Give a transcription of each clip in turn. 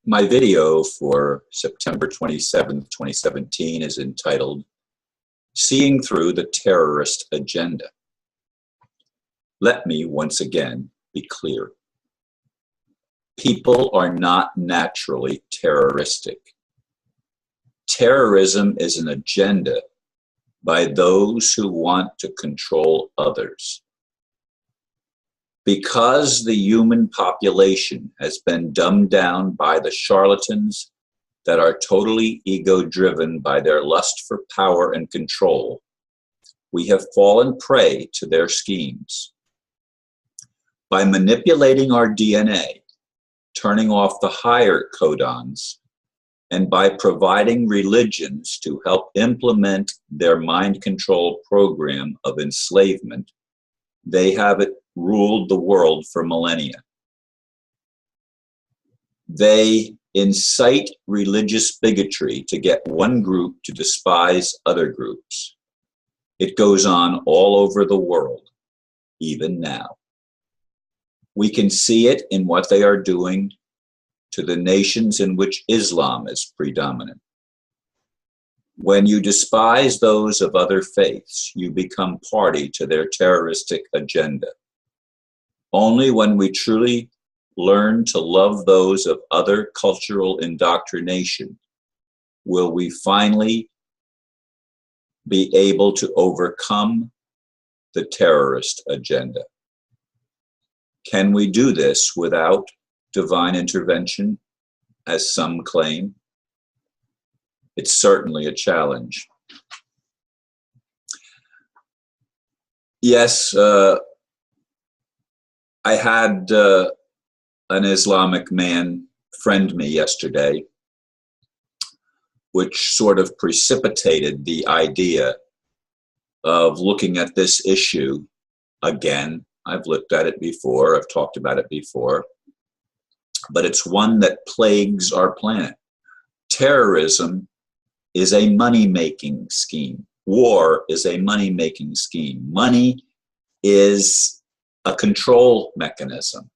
My video for September 27th, 2017 is entitled, Seeing Through the Terrorist Agenda. Let me once again be clear. People are not naturally terroristic. Terrorism is an agenda by those who want to control others. Because the human population has been dumbed down by the charlatans that are totally ego-driven by their lust for power and control, we have fallen prey to their schemes. By manipulating our DNA, turning off the higher codons, and by providing religions to help implement their mind control program of enslavement, they have ruled the world for millennia. They incite religious bigotry to get one group to despise other groups. It goes on all over the world, even now. We can see it in what they are doing to the nations in which Islam is predominant. When you despise those of other faiths, you become party to their terroristic agenda. Only when we truly learn to love those of other cultural indoctrination will we finally be able to overcome the terrorist agenda. Can we do this without divine intervention, as some claim? It's certainly a challenge. Yes, I had an Islamic man friend me yesterday, which sort of precipitated the idea of looking at this issue again. I've looked at it before, I've talked about it before, but it's one that plagues our planet. Terrorism is a money-making scheme. War is a money-making scheme. Money is a control mechanism,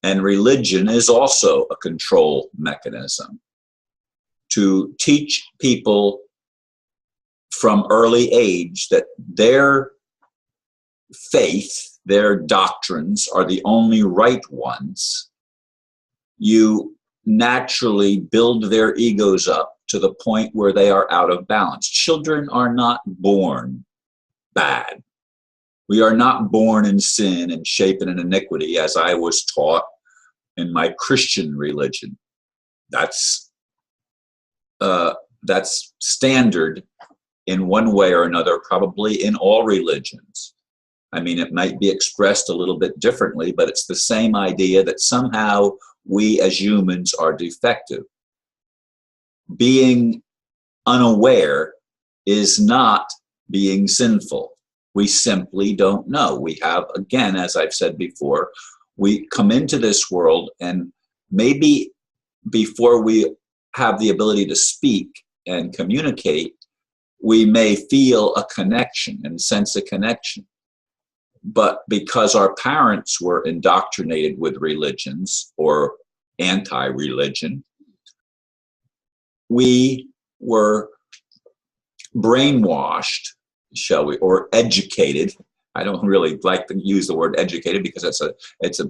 and religion is also a control mechanism to teach people from early age that their faith, their doctrines are the only right ones. You naturally build their egos up to the point where they are out of balance. Children are not born bad. We are not born in sin and shapen in iniquity, as I was taught in my Christian religion. That's standard in one way or another, probably in all religions. I mean, it might be expressed a little bit differently, but it's the same idea that somehow we as humans are defective. Being unaware is not being sinful. We simply don't know. We have, again, as I've said before, we come into this world, and maybe before we have the ability to speak and communicate, we may feel a connection and sense a connection. But because our parents were indoctrinated with religions or anti-religion, we were brainwashed, shall we, or educated. I don't really like to use the word educated because it's a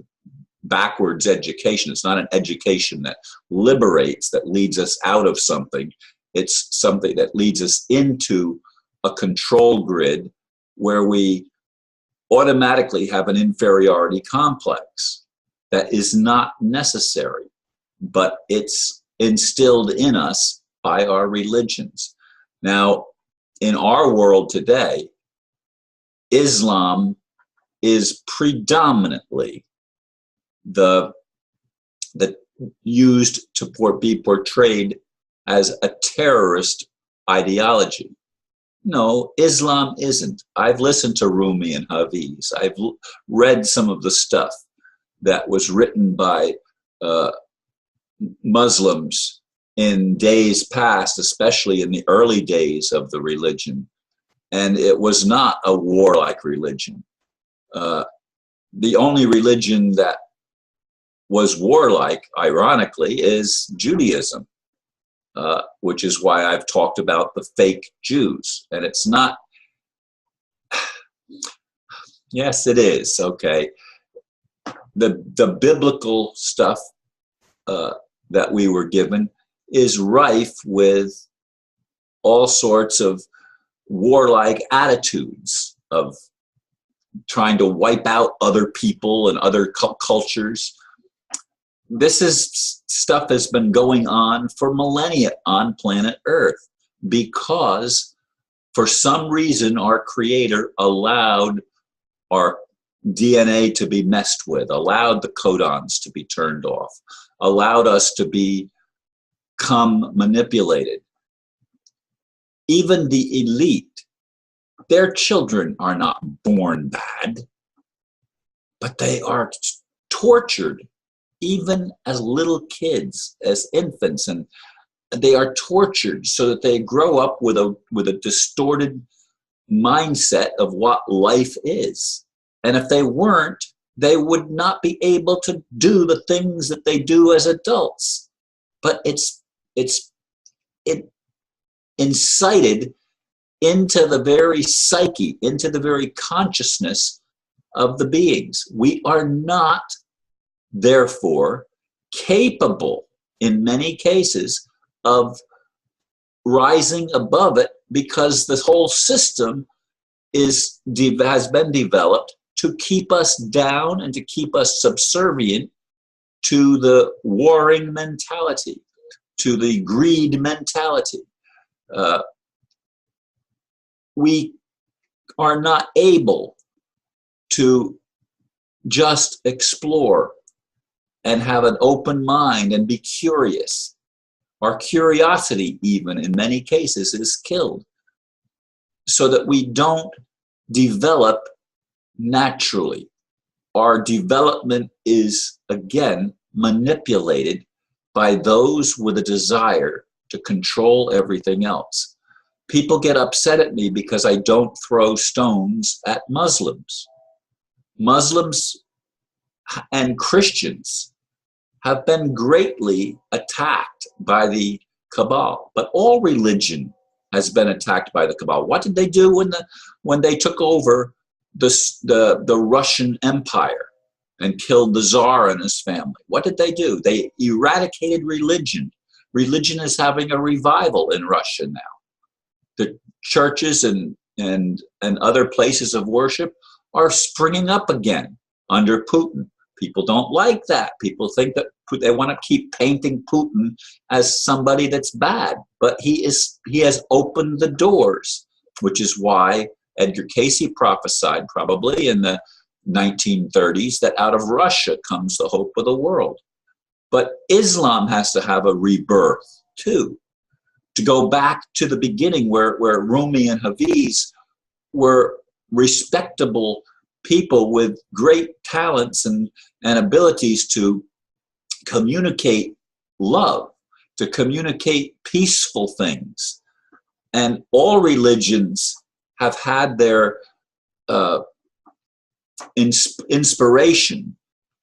backwards education. It's not an education that liberates, that leads us out of something. It's something that leads us into a control grid where we automatically have an inferiority complex that is not necessary, but it's instilled in us by our religions. Now, in our world today, Islam is predominantly the used to be portrayed as a terrorist ideology. No, Islam isn't. I've listened to Rumi and Hafiz. I've read some of the stuff that was written by Muslims in days past, especially in the early days of the religion. And it was not a warlike religion. The only religion that was warlike, ironically, is Judaism, which is why I've talked about the fake Jews. And it's not, yes, it is, okay. The biblical stuff that we were given is rife with all sorts of warlike attitudes of trying to wipe out other people and other cultures. This is stuff that's been going on for millennia on planet Earth because for some reason our Creator allowed our DNA to be messed with, allowed the codons to be turned off, allowed us to become manipulated. Even the elite, their children are not born bad, but they are tortured even as little kids, as infants, and they are tortured so that they grow up with a distorted mindset of what life is. And if they weren't, they would not be able to do the things that they do as adults. But it incited into the very psyche, into the very consciousness of the beings. We are not, therefore, capable, in many cases, of rising above it because the whole system has been developed to keep us down and to keep us subservient to the warring mentality, to the greed mentality. We are not able to just explore and have an open mind and be curious. Our curiosity, even in many cases, is killed so that we don't develop naturally. Our development is, again, manipulated by those with a desire to control everything else. People get upset at me because I don't throw stones at Muslims. Muslims and Christians have been greatly attacked by the cabal, but all religion has been attacked by the cabal. What did they do when they took over the Russian Empire and killed the Tsar and his family? What did they do? They eradicated religion. Religion is having a revival in Russia now. The churches and other places of worship are springing up again under Putin. People don't like that. People think that they want to keep painting Putin as somebody that's bad, but he has opened the doors, which is why Edgar Cayce prophesied probably in the 1930s that out of Russia comes the hope of the world. But Islam has to have a rebirth too, to go back to the beginning where Rumi and Hafiz were respectable people with great talents and abilities to communicate love, to communicate peaceful things. And all religions have had their inspiration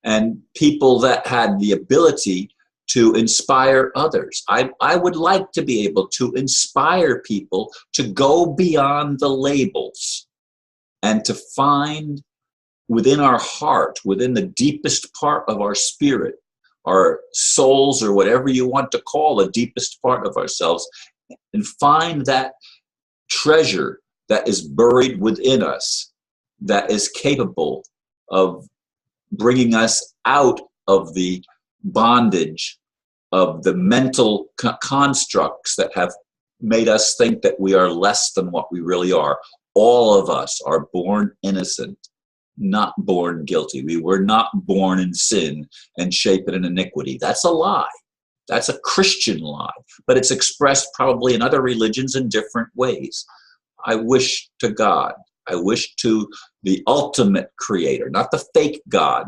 and people that had the ability to inspire others. I would like to be able to inspire people to go beyond the labels and to find within our heart, within the deepest part of our spirit, our souls, or whatever you want to call the deepest part of ourselves, and find that treasure that is buried within us, that is capable of bringing us out of the bondage of the mental constructs that have made us think that we are less than what we really are. All of us are born innocent, not born guilty. We were not born in sin and shapen in iniquity. That's a lie. That's a Christian lie, but it's expressed probably in other religions in different ways. I wish to God, I wish to the ultimate creator, not the fake God,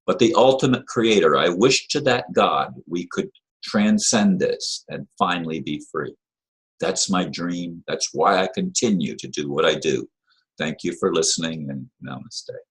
but the ultimate creator. I wish to that God we could transcend this and finally be free. That's my dream. That's why I continue to do what I do. Thank you for listening, and namaste.